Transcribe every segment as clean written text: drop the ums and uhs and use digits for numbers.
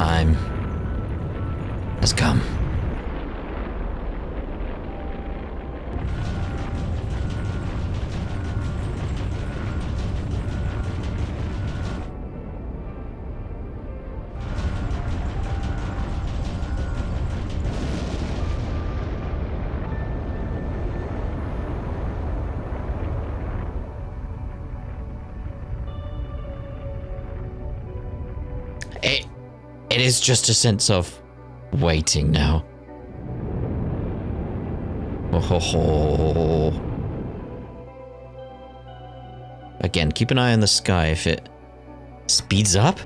time has come. It is just a sense of waiting now. Oh. Again, keep an eye on the sky if it speeds up.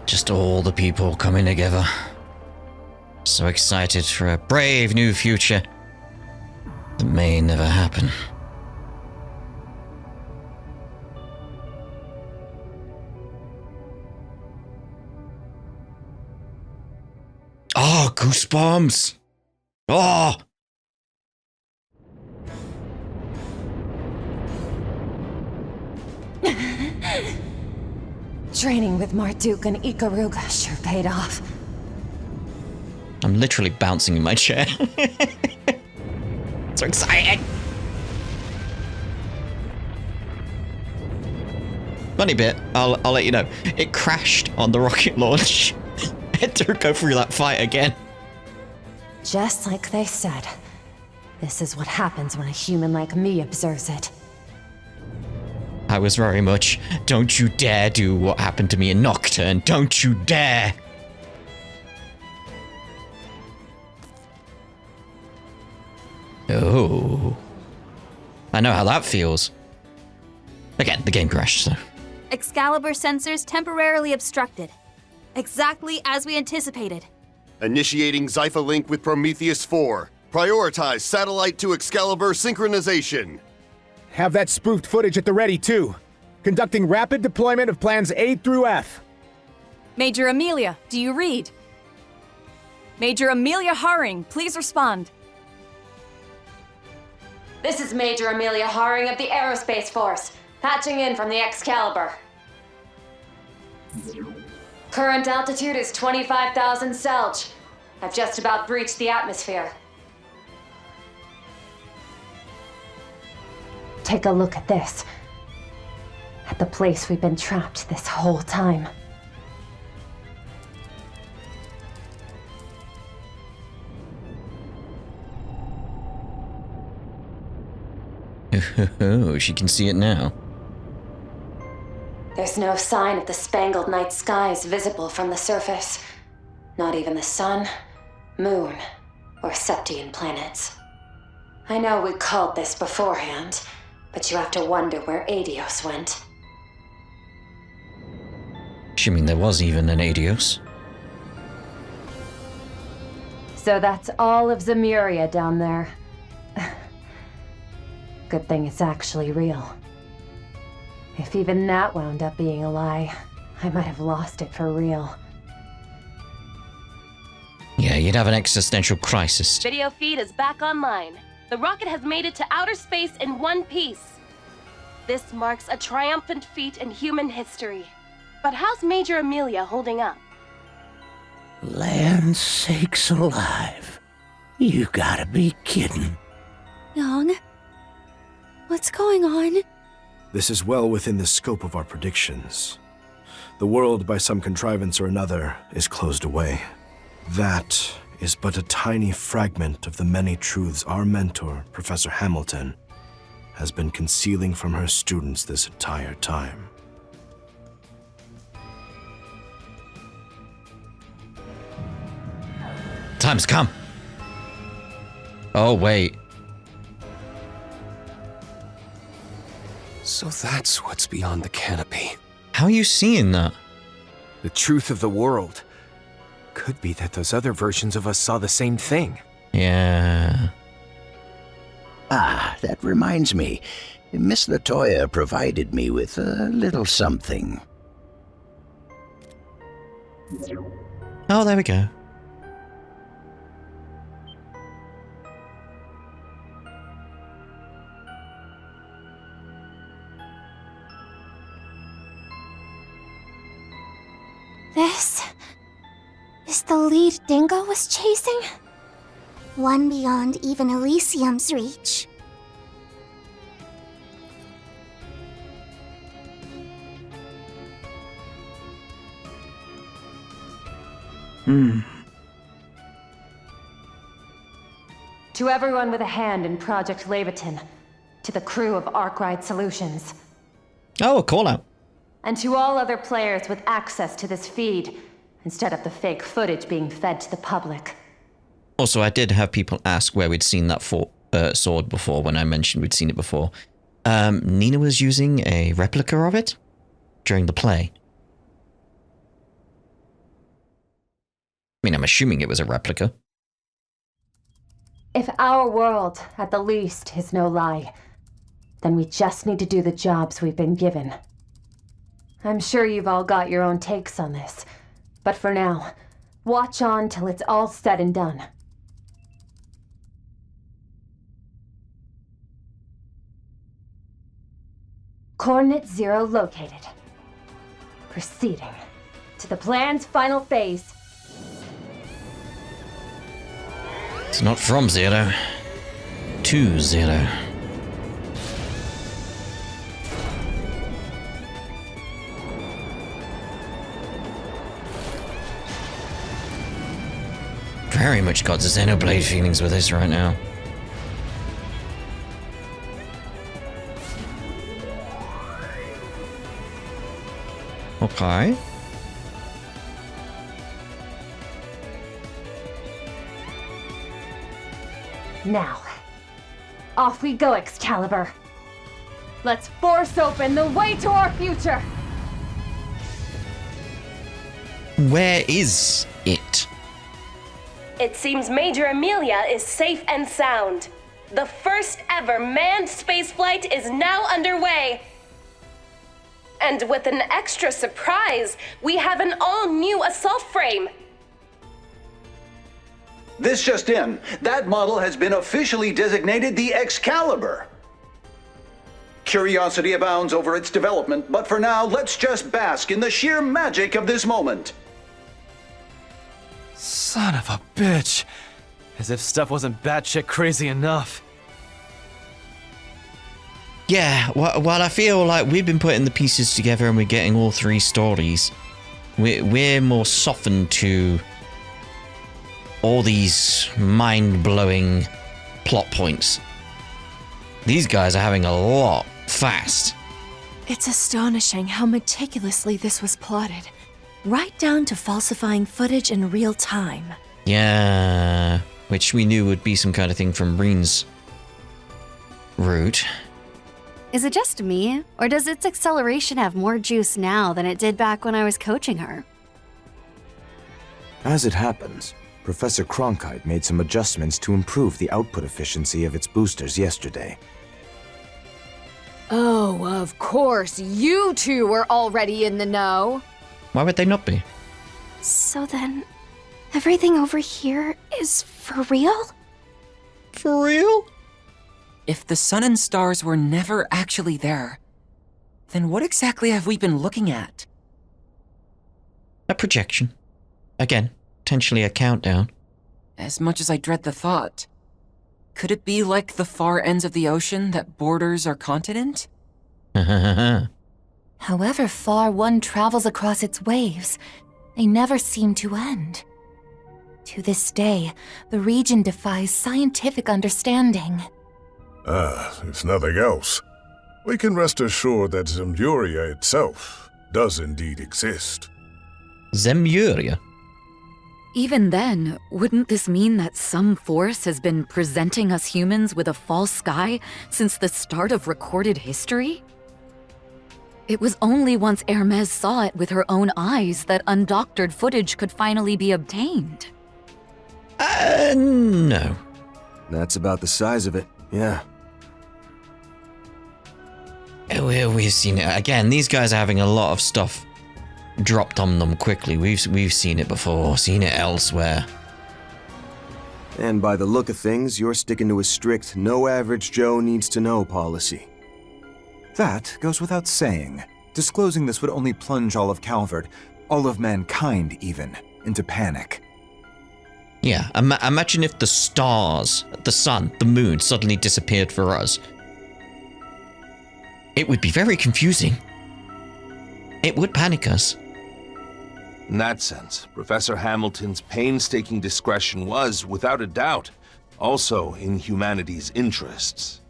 Just all the people coming together. So excited for a brave new future that may never happen. Oh, goosebumps! Oh! Training with Marduk and Ikaruga sure paid off. I'm literally bouncing in my chair. So excited! Funny bit, I'll let you know. It crashed on the rocket launch. I had to go through that fight again. Just like they said. This is what happens when a human like me observes it. I was very much, don't you dare do what happened to me in Nocturne. Don't you dare! Oh. I know how that feels. Again, the game crashed, so. Excalibur sensors temporarily obstructed. Exactly as we anticipated. Initiating Zypha link with Prometheus 4. Prioritize satellite to Excalibur synchronization. Have that spoofed footage at the ready, too. Conducting rapid deployment of plans A through F. Major Amelia, do you read? Major Amelia Haring, please respond. This is Major Amelia Haring of the Aerospace Force, patching in from the Excalibur. Current altitude is 25,000 Selge. I've just about breached the atmosphere. Take a look at this. At the place we've been trapped this whole time. Oh, she can see it now. There's no sign of the spangled night skies visible from the surface. Not even the sun, moon, or Septian planets. I know we called this beforehand, but you have to wonder where Adios went. You mean there was even an Adios? So that's all of Zemuria down there. Good thing it's actually real. If even that wound up being a lie, I might have lost it for real. Yeah, you'd have an existential crisis. Video feed is back online. The rocket has made it to outer space in one piece. This marks a triumphant feat in human history. But how's Major Amelia holding up? Land sakes alive. You gotta be kidding. Young? What's going on? This is well within the scope of our predictions. The world, by some contrivance or another, is closed away. That is but a tiny fragment of the many truths our mentor, Professor Hamilton, has been concealing from her students this entire time. Time's come. Oh, wait. So that's what's beyond the canopy. How are you seeing that? The truth of the world. Could be that those other versions of us saw the same thing. Yeah. Ah, that reminds me. Miss Latoya provided me with a little something. Oh, there we go. This is the lead Dingo was chasing? One beyond even Elysium's reach. To everyone with a hand in Project Leviton, to the crew of Arkwright Solutions, Oh, a call out. and to all other players with access to this feed, instead of the fake footage being fed to the public. Also, I did have people ask where we'd seen that sword before when I mentioned we'd seen it before. Nina was using a replica of it during the play. I mean, I'm assuming it was a replica. If our world, at the least, is no lie, then we just need to do the jobs we've been given. I'm sure you've all got your own takes on this, but for now, watch on till it's all said and done. Coordinate 0 located. Proceeding to the plan's final phase. It's not from 0 to 0. Very much got Xenoblade feelings with this right now. Okay. Now, off we go, Excalibur. Let's force open the way to our future! Where is it? It seems Major Amelia is safe and sound. The first ever manned spaceflight is now underway. And with an extra surprise, we have an all-new assault frame. This just in. That model has been officially designated the Excalibur. Curiosity abounds over its development, but for now, let's just bask in the sheer magic of this moment. Son of a bitch. As if stuff wasn't batshit crazy enough. Yeah, while I feel like we've been putting the pieces together and we're getting all three stories, we're more softened to all these mind-blowing plot points. These guys are having a lot fast. It's astonishing how meticulously this was plotted, right down to falsifying footage in real time. Yeah, which we knew would be some kind of thing from Breen's route. Is it just me, or does its acceleration have more juice now than it did back when I was coaching her? As it happens, Professor Cronkite made some adjustments to improve the output efficiency of its boosters yesterday. Oh, of course, you two were already in the know. Why would they not be? So then, everything over here is for real? For real? If the sun and stars were never actually there, then what exactly have we been looking at? A projection. Again, potentially a countdown. As much as I dread the thought, could it be like the far ends of the ocean that borders our continent? However far one travels across its waves, they never seem to end. To this day, the region defies scientific understanding. If nothing else, we can rest assured that Zemuria itself does indeed exist. Zemuria? Even then, wouldn't this mean that some force has been presenting us humans with a false sky since the start of recorded history? It was only once Hermes saw it with her own eyes that undoctored footage could finally be obtained. No. That's about the size of it, yeah. We've seen it again. These guys are having a lot of stuff dropped on them quickly. We've seen it before, seen it elsewhere. And by the look of things, you're sticking to a strict no average Joe needs to know policy. That goes without saying. Disclosing this would only plunge all of Calvert, all of mankind even, into panic. Yeah, imagine if the stars, the sun, the moon suddenly disappeared for us. It would be very confusing. It would panic us. In that sense, Professor Hamilton's painstaking discretion was, without a doubt, also in humanity's interests.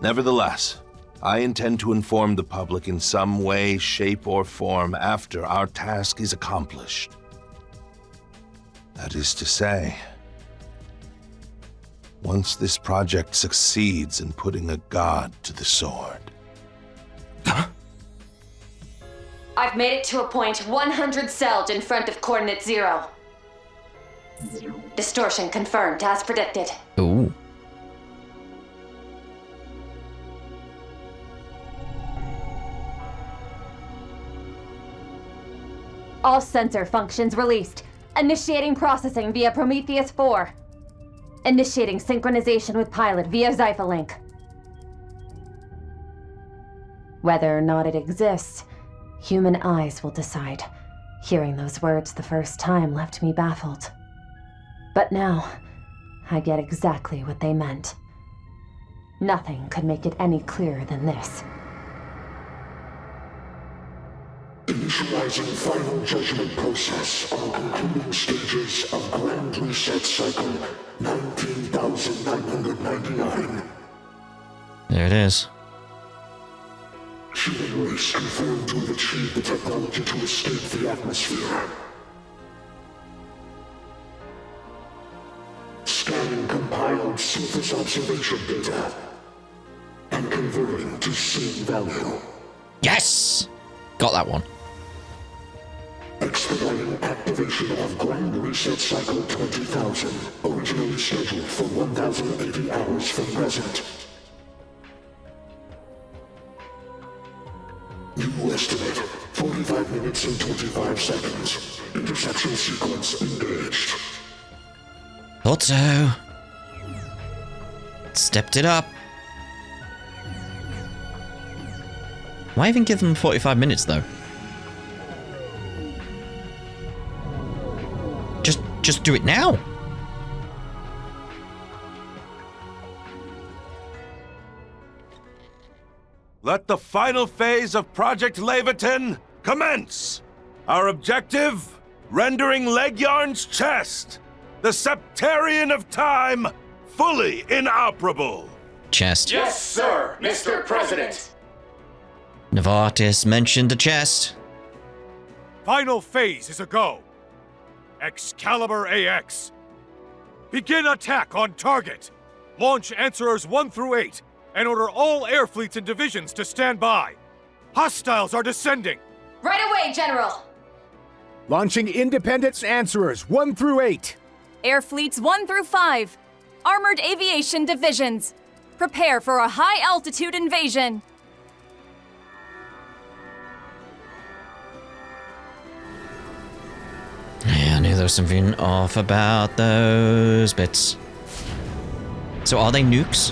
Nevertheless, I intend to inform the public in some way, shape, or form after our task is accomplished. That is to say, once this project succeeds in putting a god to the sword. I've made it to a point 100 celled in front of coordinate 0. Distortion confirmed, as predicted. Ooh. All sensor functions released. Initiating processing via Prometheus 4. Initiating synchronization with pilot via Zyphalink. Whether or not it exists, human eyes will decide. Hearing those words the first time left me baffled. But now, I get exactly what they meant. Nothing could make it any clearer than this. Initializing final judgment process on concluding stages of Grand Reset Cycle 19,999. There it is. Human race confirmed to have achieved the technology to escape the atmosphere. Scanning compiled surface observation data and converting to scene value. Yes! Got that one. Expediting activation of Grand Reset Cycle 20,000, originally scheduled for 1,080 hours from present. New estimate, 45 minutes and 25 seconds. Interception sequence engaged. Thought so. Stepped it up. Why even give them 45 minutes though? Just do it now. Let the final phase of Project Leviathan commence! Our objective? Rendering Leguiarn's chest, the Septarian of Time, fully inoperable. Chest. Yes, sir, Mr. President. Novartis mentioned the chest. Final phase is a go. Excalibur AX. Begin attack on target. Launch Answerers 1 through 8 and order all air fleets and divisions to stand by. Hostiles are descending. Right away, General. Launching Independence Answerers 1 through 8. Air fleets 1 through 5. Armored aviation divisions. Prepare for a high-altitude invasion. Yeah, I knew there was something off about those bits. So are they nukes?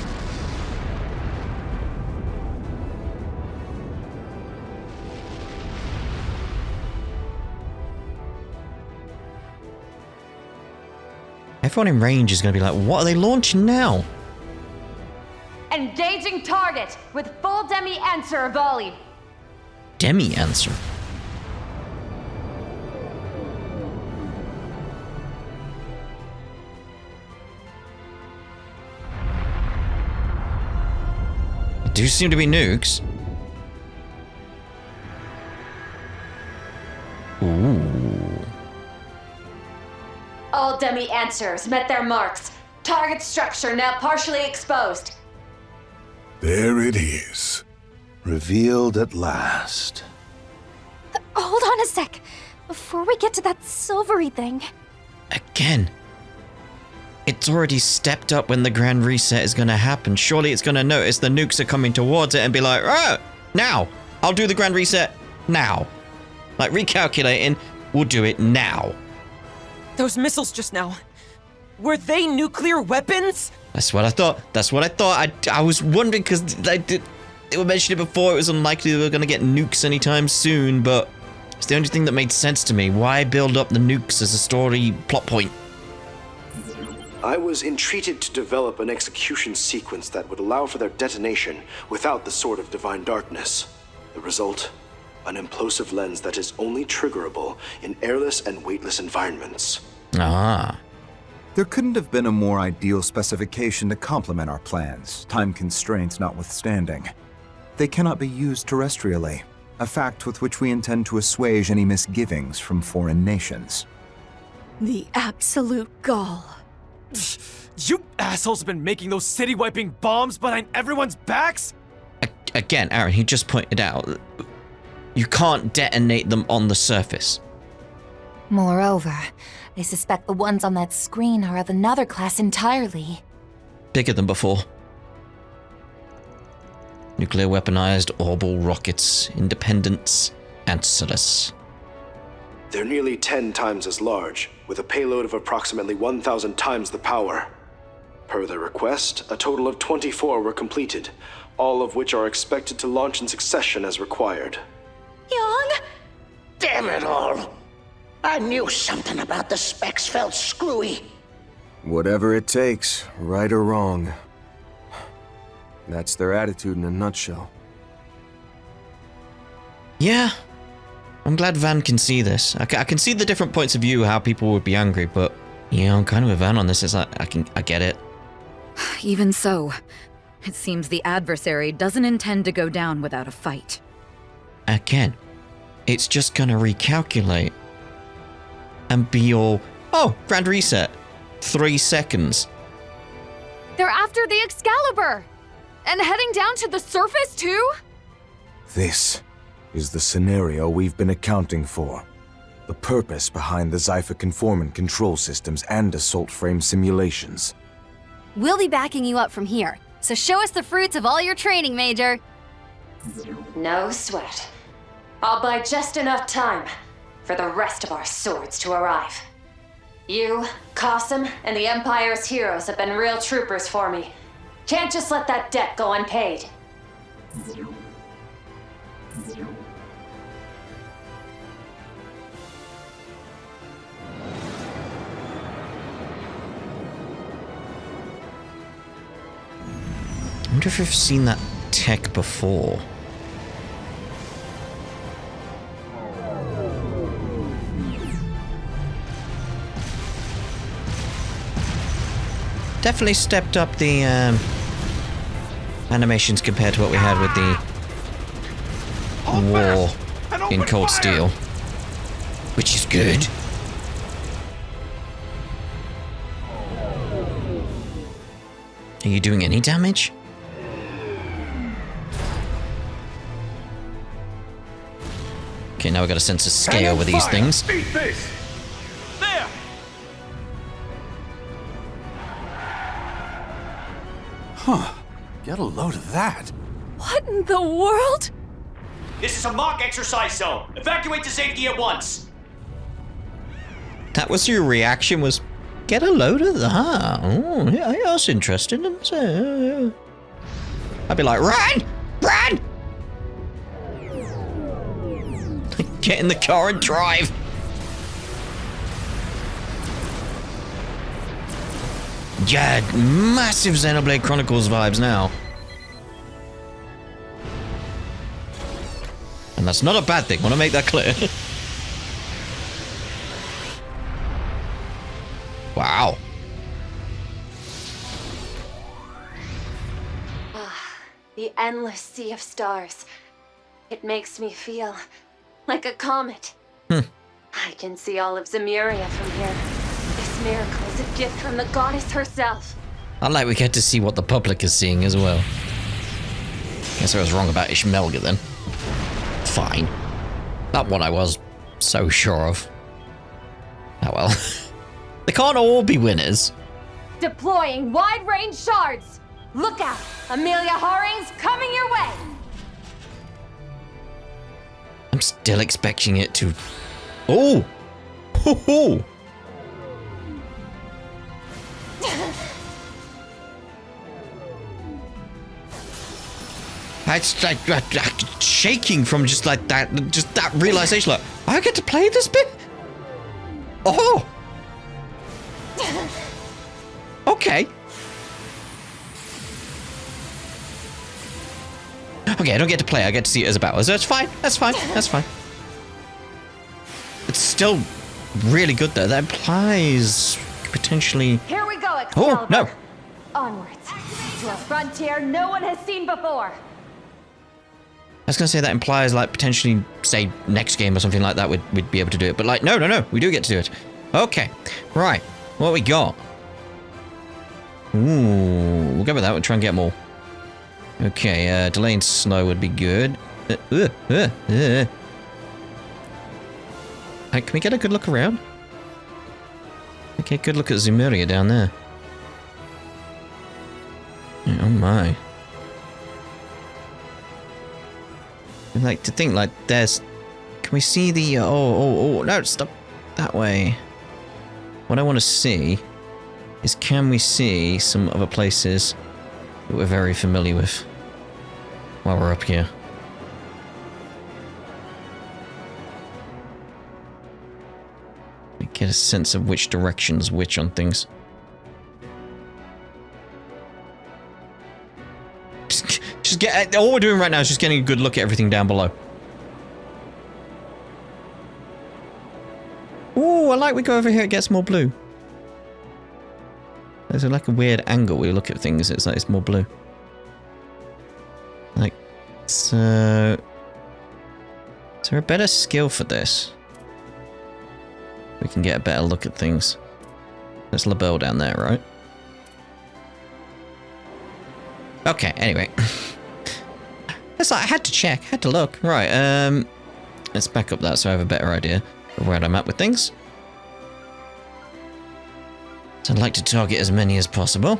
Everyone in range is going to be like, what are they launching now? Engaging target with full demi-answer volley. Demi-answer? Do seem to be nukes. Ooh. All demi-answers met their marks. Target structure now partially exposed. There it is. Revealed at last. Hold on a sec. Before we get to that silvery thing. Again. It's already stepped up when the grand reset is going to happen. Surely it's going to notice the nukes are coming towards it and be like, oh, now. I'll do the grand reset now. Like, recalculating, we'll do it now. Those missiles just now, were they nuclear weapons? That's what I thought. That's what I thought. I was wondering because they were mentioning it before. It was unlikely they were going to get nukes anytime soon, but it's the only thing that made sense to me. Why build up the nukes as a story plot point? I was entreated to develop an execution sequence that would allow for their detonation without the Sword of Divine Darkness. The result? An implosive lens that is only triggerable in airless and weightless environments. Ah. There couldn't have been a more ideal specification to complement our plans, time constraints notwithstanding. They cannot be used terrestrially, a fact with which we intend to assuage any misgivings from foreign nations. The absolute gall. You assholes have been making those city-wiping bombs behind everyone's backs? Again, Aaron, he just pointed out, you can't detonate them on the surface. Moreover, I suspect the ones on that screen are of another class entirely. Bigger than before. Nuclear weaponized orbital rockets, Independence, Answerless. They're nearly 10 times as large, with a payload of approximately 1,000 times the power. Per their request, a total of 24 were completed, all of which are expected to launch in succession as required. Young? Damn it all! I knew something about the specs felt screwy. Whatever it takes, right or wrong. That's their attitude in a nutshell. Yeah. I'm glad Van can see this. I can see the different points of view, how people would be angry, but yeah, I'm kind of with Van on this. It's like, I get it. Even so, it seems the adversary doesn't intend to go down without a fight. Again, it's just gonna recalculate and be all, oh, grand reset, 3 seconds. They're after the Excalibur! And heading down to the surface, too? This is the scenario we've been accounting for. The purpose behind the Zypher conformant control systems and assault frame simulations. We'll be backing you up from here, so show us the fruits of all your training, Major. No sweat. I'll buy just enough time for the rest of our swords to arrive. You, Qasim, and the Empire's heroes have been real troopers for me. Can't just let that debt go unpaid. I wonder if I've seen that tech before. Definitely stepped up the animations compared to what we had with the war in Cold Steel, which is good. Are you doing any damage? Okay, now we got a sense of scale with these things. Beat this! There! Huh. Get a load of that. What in the world? This is a mock exercise zone. Evacuate to safety at once. That was your reaction, was get a load of that. Oh, yeah, that's interesting. I'd be like, run! Run! Get in the car and drive. Yeah, massive Xenoblade Chronicles vibes now. And that's not a bad thing, I want to make that clear. Wow. The endless sea of stars. It makes me feel like a comet. I can see all of Zemuria from here. This miracle is a gift from the goddess herself. I like we get to see what the public is seeing as well. Guess I was wrong about Ishmelga then. Fine. That one I was so sure of. Oh well. They can't all be winners. Deploying wide-range shards! Look out! Amelia Haring's coming your way! I'm still expecting it to... Oh! Ho ho! It's like shaking from just like that realization. Like, I get to play this bit? Oh! Okay. Okay, I don't get to play. I get to see it as a battle. So that's fine. That's fine. That's fine. It's still really good though. That implies potentially... Here we go, Excalibur. Oh, no. Onwards to a frontier no one has seen before. I was going to say that implies, like, potentially, say, next game or something like that, we'd be able to do it. But, like, no, we do get to do it. Okay, right. What we got? Ooh, we'll go with that. We'll try and get more. Okay, delaying snow would be good. Hey, can we get a good look around? Okay, good look at Zemuria down there. Oh, my. Like, to think, like, there's... Can we see the... no, stop that way. What I want to see is, can we see some other places that we're very familiar with while we're up here? Get a sense of which direction's which on things. Just get... All we're doing right now is just getting a good look at everything down below. Ooh, I like we go over here, it gets more blue. There's like a weird angle we look at things, it's like it's more blue. Like, so... Is there a better skill for this? We can get a better look at things. There's LaBelle down there, right? Okay, anyway. It's like, I had to check, had to look. Right, let's back up that so I have a better idea of where I'm at with things. So I'd like to target as many as possible.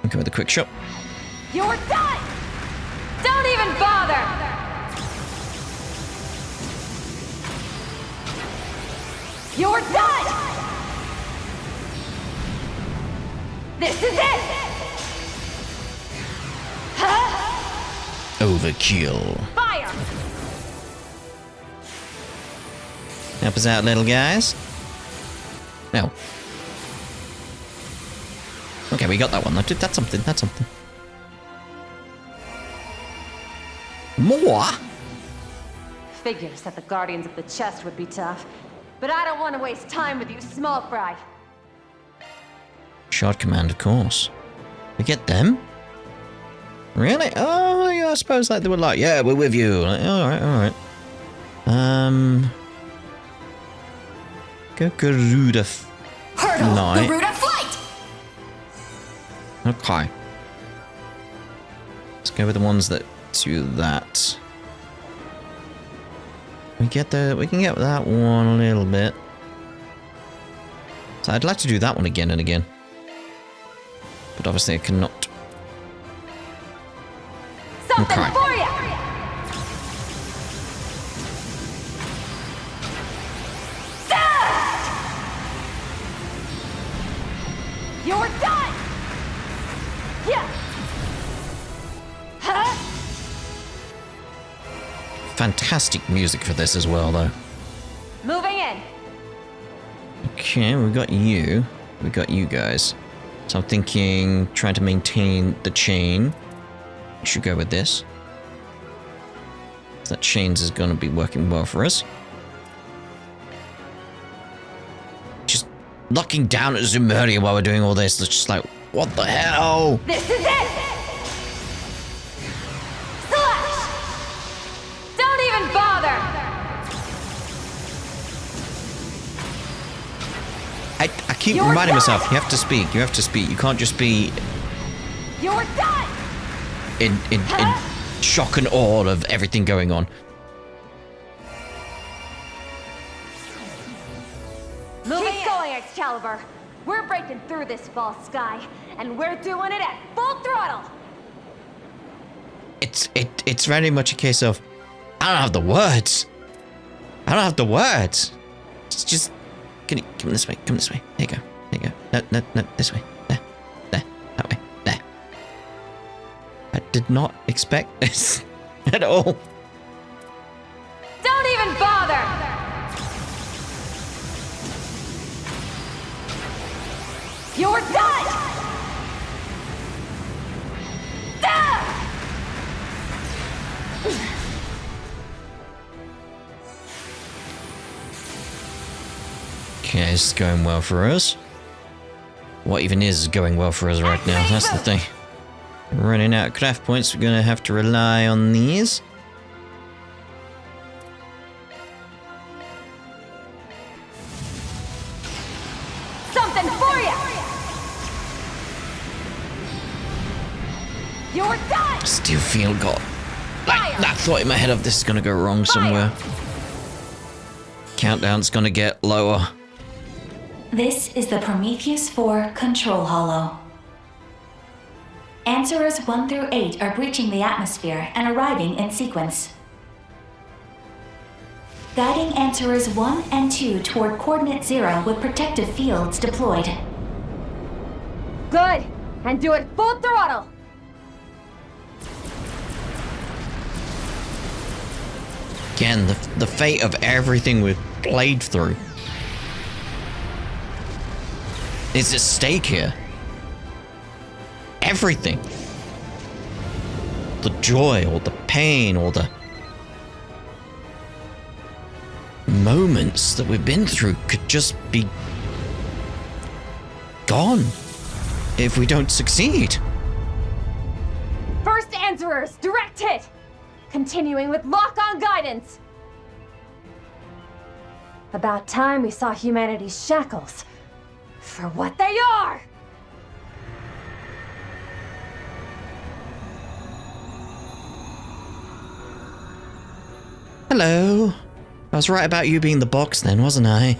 Go with a quick shot. You're done! Don't even bother! You're done! This is it! Huh? Overkill. Fire! Help us out, little guys. No. Okay, we got that one. That's something. That's something. More? Figures that the Guardians of the Chest would be tough, but I don't want to waste time with you, small fry. Shard Command, of course. We get them? Really? Oh, yeah, I suppose like they were like, yeah, we're with you. Like, alright. Go Garuda Flight. Garuda Flight! Okay. Let's go with the ones that do that. We can get that one a little bit. So I'd like to do that one again and again. But obviously I cannot. Something okay. for ya! You're done! Yeah! Huh? Fantastic music for this as well, though. Moving in. Okay, we got you. We got you guys. So I'm thinking, trying to maintain the chain. We should go with this. That chains is going to be working well for us. Just looking down at Zemuria while we're doing all this, it's just like, what the hell? This is it! Slash! Don't even bother! I keep reminding myself, you have to speak, you have to speak. You can't just be You're done! in shock and awe of everything going on. Moving in. Excalibur. We're breaking through this false sky, and we're doing it at full throttle. It's very much a case of, I don't have the words. I don't have the words. It's just, come this way, come this way. There you go, there you go. No, this way. There, that way, there. I did not expect this at all. Don't even bother! You're done! Okay, it's going well for us. What even is going well for us right now? That's the thing. Running out of craft points, we're gonna have to rely on these. Something for you! You're done! Still feel got like that thought in my head of this is gonna go wrong somewhere. Countdown's gonna get lower. This is the Prometheus 4 Control Hollow. Answerers 1 through 8 are breaching the atmosphere and arriving in sequence. Guiding Answerers 1 and 2 toward Coordinate 0 with protective fields deployed. Good! And do it full throttle! Again, the fate of everything we've played through is at stake here. Everything. The joy or the pain or the moments that we've been through could just be gone if we don't succeed. First Answerers, direct hit! Continuing with lock-on guidance! About time we saw humanity's shackles for what they are! Hello. I was right about you being the box then, wasn't I?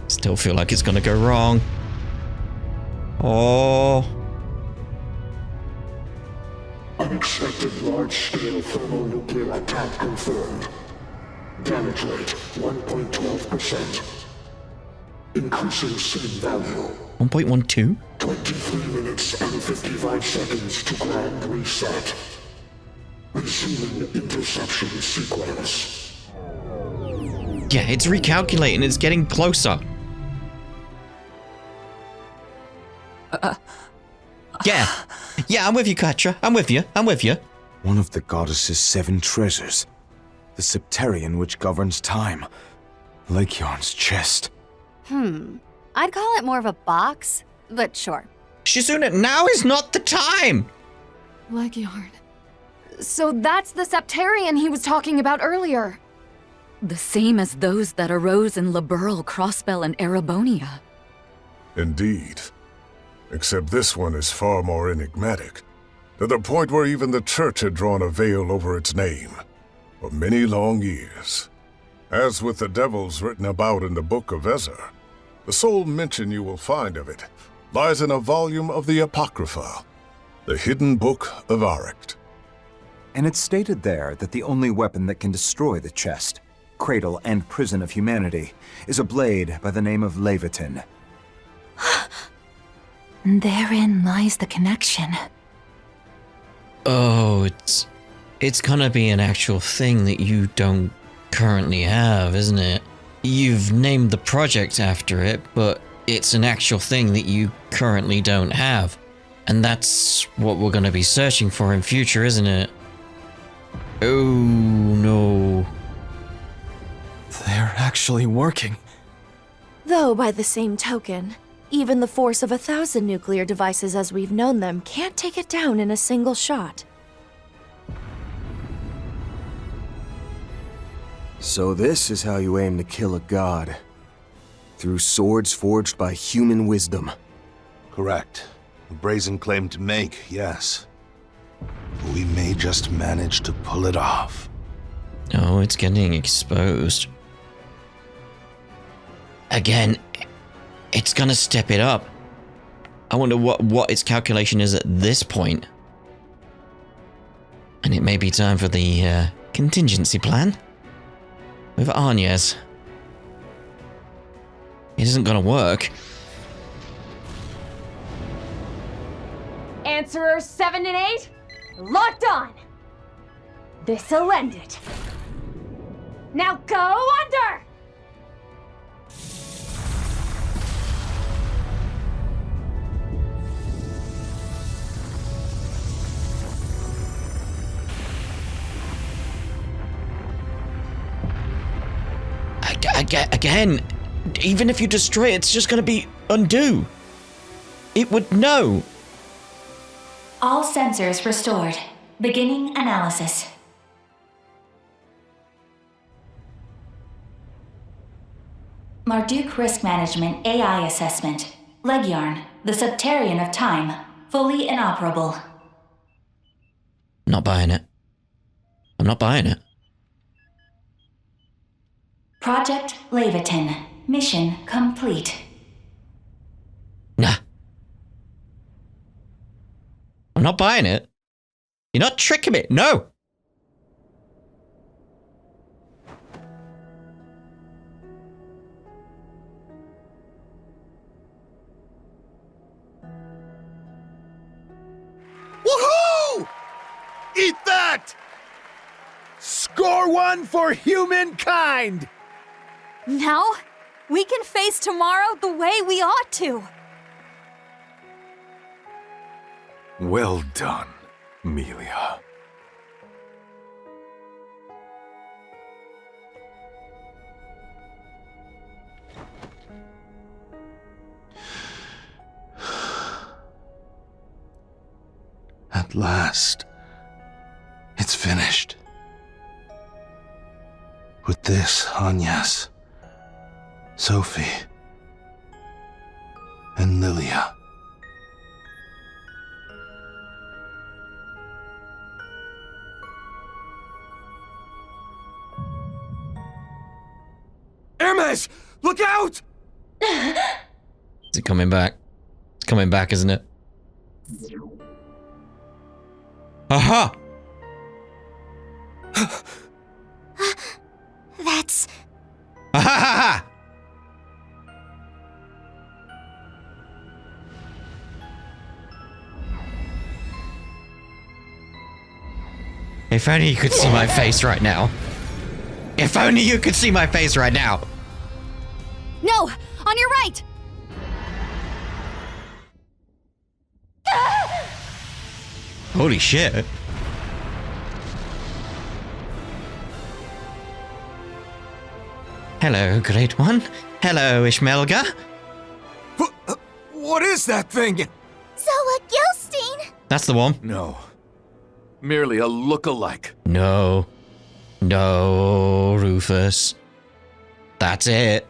Still feel like it's gonna go wrong. Oh. Unexpected large-scale thermonuclear attack confirmed. Damage rate 1.12%. Increasing seed value. 1.12? 23 minutes and 55 seconds to grand reset. Resuming interception sequence. Yeah, it's recalculating. It's getting closer. Yeah, I'm with you, Katja. I'm with you. One of the goddess's 7 treasures. The Septarian which governs time. Lakeyarn's chest. I'd call it more of a box, but sure. Shizuna, now is not the time! Leghorn. So that's the Septarian he was talking about earlier. The same as those that arose in Liberl, Crossbell, and Erebonia. Indeed. Except this one is far more enigmatic, to the point where even the Church had drawn a veil over its name for many long years. As with the devils written about in the Book of Ezer, the sole mention you will find of it lies in a volume of the Apocrypha, the Hidden Book of Arict. And it's stated there that the only weapon that can destroy the chest, cradle, and prison of humanity is a blade by the name of Leviathan. Therein lies the connection. Oh, it's gonna be an actual thing that you don't currently have, isn't it? You've named the project after it, but it's an actual thing that you currently don't have. And that's what we're gonna be searching for in future, isn't it? Oh no. They're actually working. Though, by the same token, even the force of 1,000 nuclear devices as we've known them can't take it down in a single shot. So this is how you aim to kill a god. Through swords forged by human wisdom. Correct. A brazen claim to make, yes. We may just manage to pull it off. Oh, it's getting exposed. Again, it's gonna step it up. I wonder what its calculation is at this point. And it may be time for the contingency plan with Anya's. It isn't gonna work. Answerers 7 and 8, locked on. This'll end it. Now go under! Again, even if you destroy it, it's just gonna be undo. It would know. All sensors restored. Beginning analysis. Marduk Risk Management AI Assessment. Legyarn, the Subterranean of Time. Fully inoperable. Not buying it. I'm not buying it. Project Leviathan. Mission complete. Nah. I'm not buying it. You're not tricking me. No. Woohoo! Eat that! Score one for humankind! Now, we can face tomorrow the way we ought to. Well done, Melia. At last, it's finished. With this, Agnes, Sophie, and Lilia. Hermes! Look out! Is it coming back? It's coming back, isn't it? Aha! That's... Ha! If only you could see my face right now. If only you could see my face right now. No! On your right! Holy shit. Hello, Great One. Hello, Ishmelga. What is that thing? Zoa Gilstein! That's the one. No. Merely a look-alike. No. No, Rufus. That's it.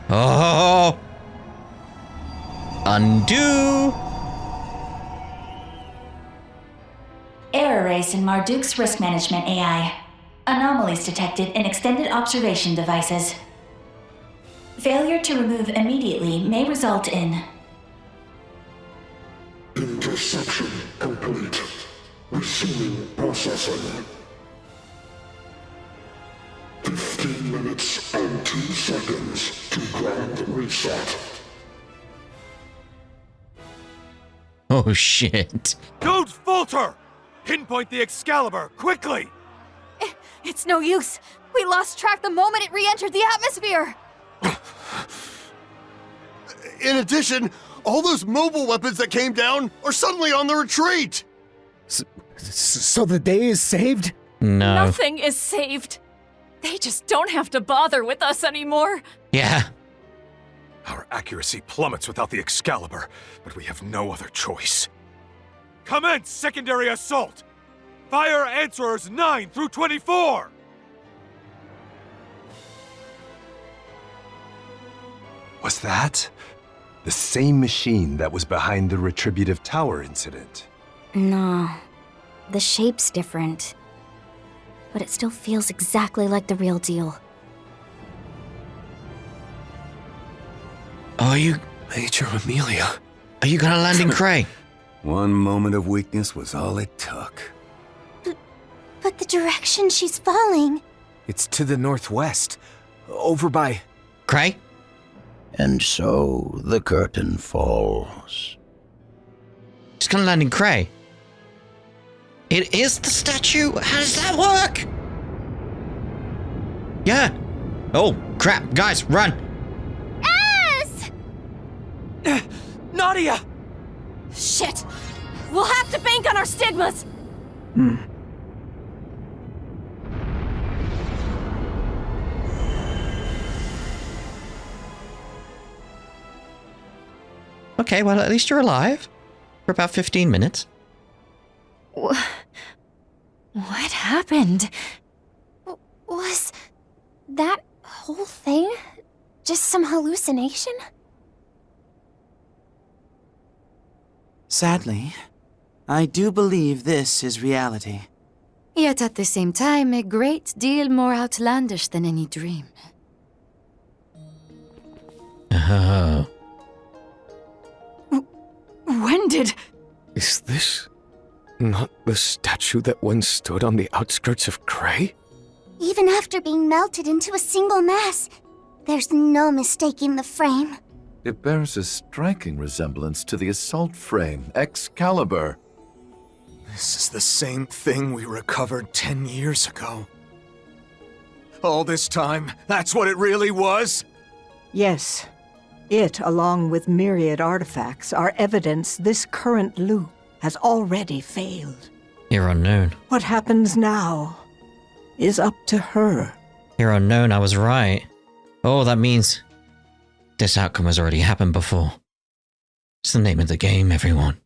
Oh! Undo! Error raised in Marduk's Risk Management AI. Anomalies detected in extended observation devices. Failure to remove immediately may result in... Interception complete. Resuming processing. 15 minutes and 2 seconds to grand reset. Oh shit. Don't falter! Pinpoint the Excalibur, quickly! It's no use. We lost track the moment it re-entered the atmosphere. In addition, all those mobile weapons that came down are suddenly on the retreat! So the day is saved? No. Nothing is saved. They just don't have to bother with us anymore. Yeah. Our accuracy plummets without the Excalibur, but we have no other choice. Commence secondary assault! Fire answerers 9 through 24! Was that The same machine that was behind the Retributive Tower incident. No. The shape's different. But it still feels exactly like the real deal. Are you... Major Amelia. Are you gonna land in Cray? One moment of weakness was all it took. But the direction she's falling... It's to the northwest. Over by... Cray? And so the curtain falls. She's gonna land in Cray. It is the statue? How does that work? Yeah. Oh, crap. Guys, run. Nadia! Shit! We'll have to bank on our stigmas! Okay, well, at least you're alive. For about 15 minutes. What happened? Was that whole thing just some hallucination? Sadly, I do believe this is reality. Yet at the same time, a great deal more outlandish than any dream. When did... Is this not the statue that once stood on the outskirts of Cray? Even after being melted into a single mass, there's no mistaking the frame. It bears a striking resemblance to the assault frame, Excalibur. This is the same thing we recovered 10 years ago. All this time, that's what it really was? Yes. It, along with myriad artifacts, are evidence this current loop has already failed. Here Unknown. What happens now is up to her. Here Unknown, I was right. Oh, that means this outcome has already happened before. It's the name of the game, everyone.